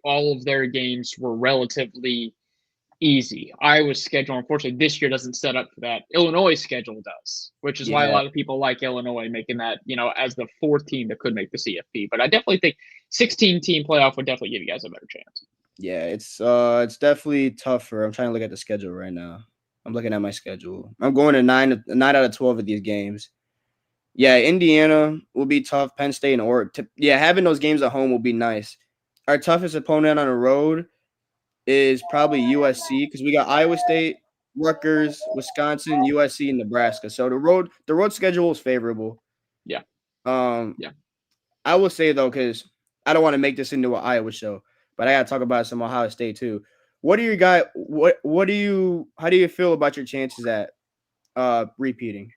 All of their games were relatively easy. Iowa's schedule, unfortunately, this year doesn't set up for that. Illinois' schedule does, which is why a lot of people like Illinois making that, as the 4th team that could make the CFP. But I definitely think 16-team playoff would definitely give you guys a better chance. Yeah, it's definitely tougher. I'm trying to look at the schedule right now. I'm looking at my schedule. I'm going to 9 out of 12 of these games. Yeah, Indiana will be tough. Penn State and Oregon. Having those games at home will be nice. Our toughest opponent on the road is probably USC because we got Iowa State, Rutgers, Wisconsin, USC, and Nebraska. So the road schedule is favorable. Yeah. I will say though, because I don't want to make this into an Iowa show, but I gotta talk about some Ohio State too. How do you feel about your chances at repeating?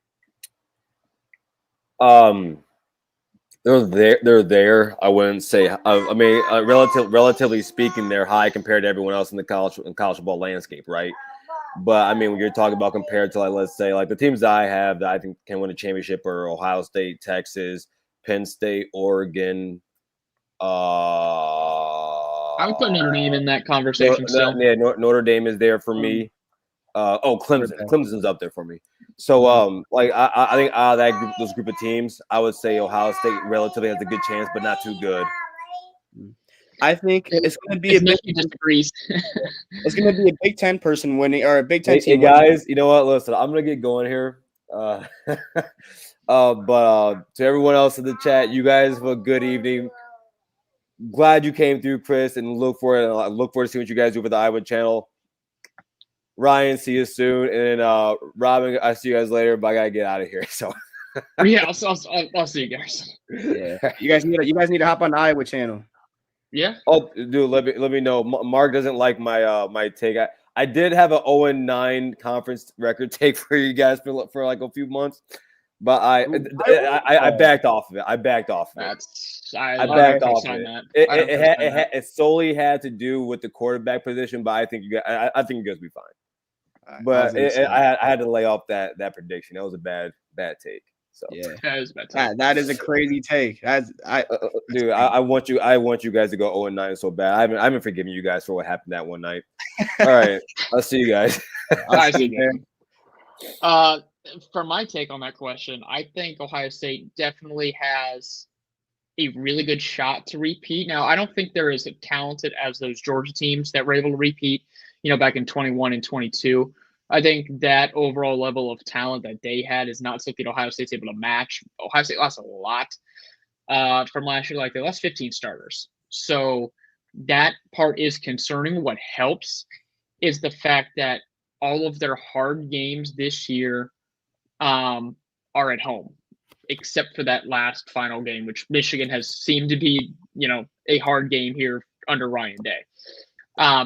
They're there. I wouldn't say. Relatively speaking, they're high compared to everyone else in the college football landscape, right? But when you're talking about compared to let's say the teams that I have that I think can win a championship are Ohio State, Texas, Penn State, Oregon. I would put Notre Dame in that conversation. Notre Dame is there for me. Clemson's up there for me. So I think out of those group of teams, I would say Ohio State relatively has a good chance, but not too good. I think it's going to be disagrees. It's going to be a Big Ten person winning or a Big Ten team. Hey guys, you know what? Listen, I'm going to get going here. But to everyone else in the chat, you guys have a good evening. Glad you came through, Chris, and look forward to seeing what you guys do for the Iowa channel. Ryan, see you soon, and Robin, I see you guys later. But I gotta get out of here. So yeah, I'll see you guys. Yeah, you guys need to hop on the Iowa channel. Yeah. Oh, dude, let me know. Mark doesn't like my my take. I did have an 0-9 conference record take for you guys for a few months, but I backed off of it. I backed off of it. I backed off of it. It solely had to do with the quarterback position, but I think you guys will be fine. But I had to lay off that prediction. That was a bad take. So yeah, that is a crazy take. Dude, I want you guys to go 0-9 so bad. I haven't forgiven you guys for what happened that one night. All right, I'll see you guys. I'll see you guys. For my take on that question, I think Ohio State definitely has a really good shot to repeat. Now, I don't think they're as talented as those Georgia teams that were able to repeat, back in 21 and 22. I think that overall level of talent that they had is not something Ohio State's able to match. Ohio State lost a lot from last year. Like they lost 15 starters. So that part is concerning. What helps is the fact that all of their hard games this year are at home, except for that last final game, which Michigan has seemed to be, a hard game here under Ryan Day.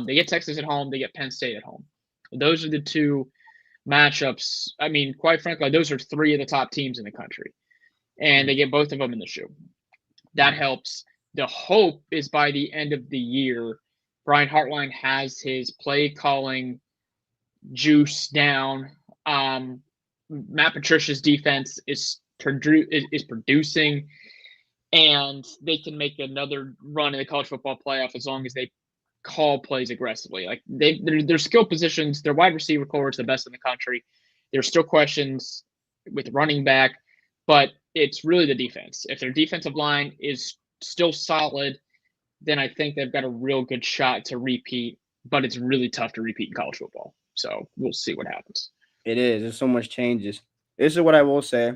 They get Texas at home. They get Penn State at home. Those are the two matchups. I mean, quite frankly, those are three of the top teams in the country, and they get both of them in the shoe. That helps. The hope is by the end of the year, Brian Hartline has his play calling juice down. Matt Patricia's defense is producing, and they can make another run in the college football playoff as long as they call plays aggressively. Like their skill positions, their wide receiver core is the best in the country. There's still questions with running back, but it's really the defense. If their defensive line is still solid, then I think they've got a real good shot to repeat, but it's really tough to repeat in college football. So we'll see what happens. It is. There's so much changes. This is what I will say.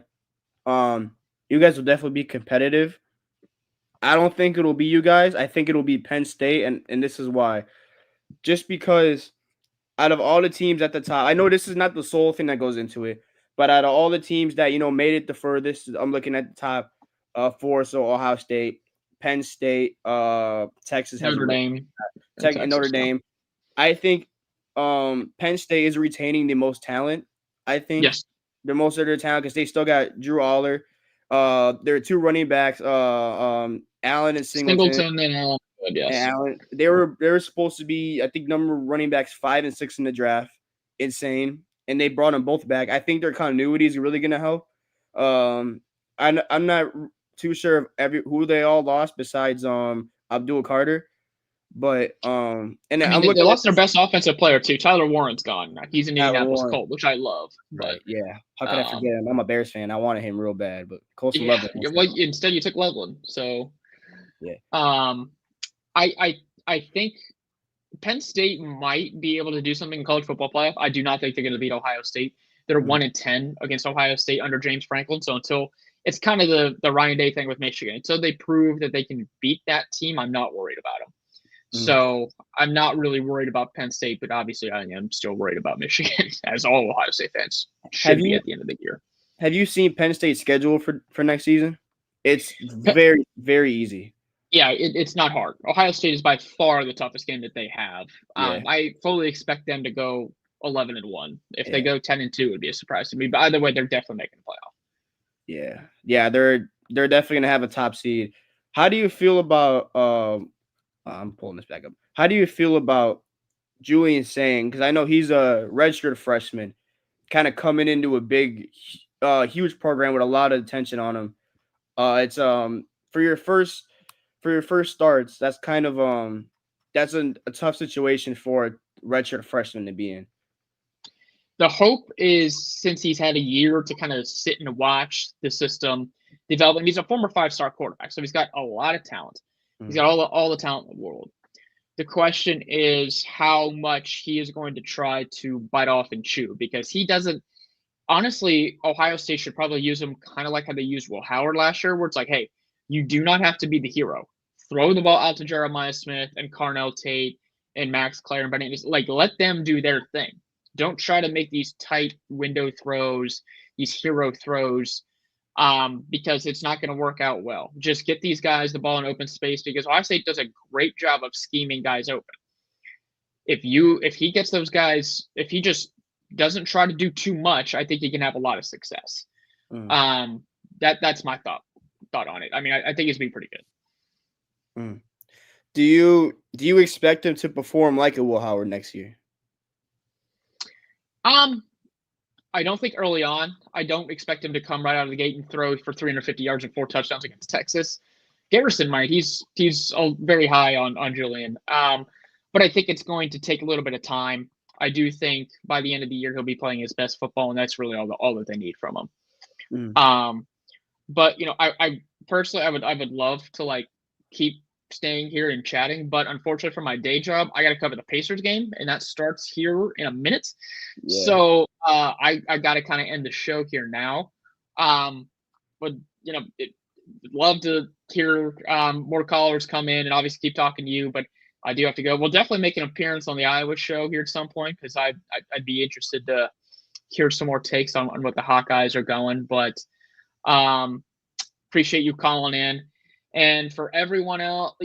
You guys will definitely be competitive. I don't think it'll be you guys. I think it'll be Penn State, and this is why. Just because out of all the teams at the top, I know this is not the sole thing that goes into it, but out of all the teams that, made it the furthest, I'm looking at the top four. So Ohio State, Penn State, Texas has Notre Dame, and Notre Dame. I think Penn State is retaining the most talent. I think yes, the most of their talent because they still got Drew Aller. There are two running backs, Allen and Singleton. and Allen. Yes. And Allen. They were supposed to be, I think, number running backs 5 and 6 in the draft. Insane, and they brought them both back. I think their continuity is really going to help. I'm not too sure of who they all lost besides Abdul Carter. But they lost their best offensive player too. Tyler Warren's gone. He's an Indianapolis Colt, which I love. But yeah, how could I forget him? I'm a Bears fan. I wanted him real bad, but Colts love him. Well, instead you took Loveland. So yeah. I think Penn State might be able to do something in college football playoff. I do not think they're going to beat Ohio State. They're 1-10 against Ohio State under James Franklin. So until it's kind of the Ryan Day thing with Michigan, until they prove that they can beat that team, I'm not worried about them. So I'm not really worried about Penn State, but obviously I am still worried about Michigan, as all Ohio State fans should be at the end of the year. Have you seen Penn State's schedule for next season? It's very, very easy. Yeah, it's not hard. Ohio State is by far the toughest game that they have. I fully expect them to go 11-1. If they go 10-2, it would be a surprise to me. But either way, they're definitely making the playoff. Yeah, they're definitely gonna have a top seed. How do you feel about I'm pulling this back up. How do you feel about Julian Sang? Because I know he's a redshirt freshman, kind of coming into a big, huge program with a lot of attention on him. It's for your first starts. That's kind of that's a tough situation for a redshirt freshman to be in. The hope is, since he's had a year to kind of sit and watch the system develop, and he's a former 5-star quarterback, so he's got a lot of talent. He's got all the talent in the world. The question is how much he is going to try to bite off and chew, because he doesn't. Honestly, Ohio State should probably use him kind of like how they used Will Howard last year, where it's like, hey, you do not have to be the hero. Throw the ball out to Jeremiah Smith and Carnell Tate and Max Clare and Benny. Like, let them do their thing. Don't try to make these tight window throws, these hero throws. Because it's not going to work out well. Just get these guys the ball in open space, because Ohio State does a great job of scheming guys open. If he gets those guys, if he just doesn't try to do too much, I think he can have a lot of success. That's my thought on it. I mean, I think he's been pretty good. Do you expect him to perform like a Will Howard next year? I don't think early on. I don't expect him to come right out of the gate and throw for 350 yards and 4 touchdowns against Texas. Garrison might. He's very high on Julian. But I think it's going to take a little bit of time. I do think by the end of the year he'll be playing his best football, and that's really all that they need from him. But I personally I would love to keep staying here and chatting, but unfortunately for my day job, I got to cover the Pacers game, and that starts here in a minute. Yeah. So I got to kind of end the show here now. But love to hear more callers come in, and obviously keep talking to you. But I do have to go. We'll definitely make an appearance on the Iowa show here at some point, because I'd be interested to hear some more takes on what the Hawkeyes are going. But appreciate you calling in. And for everyone else,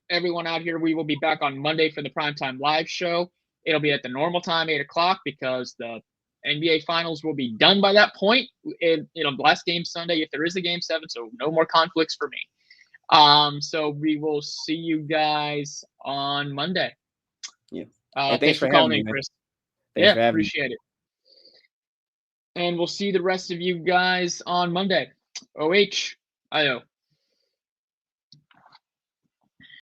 everyone out here, we will be back on Monday for the Primetime Live show. It'll be at the normal time, 8 o'clock, because the NBA Finals will be done by that point. And, last game Sunday, if there is a Game 7, so no more conflicts for me. So we will see you guys on Monday. Yeah. Thanks for calling in, Chris. Thanks for having me. Appreciate it. And we'll see the rest of you guys on Monday. OH, IO.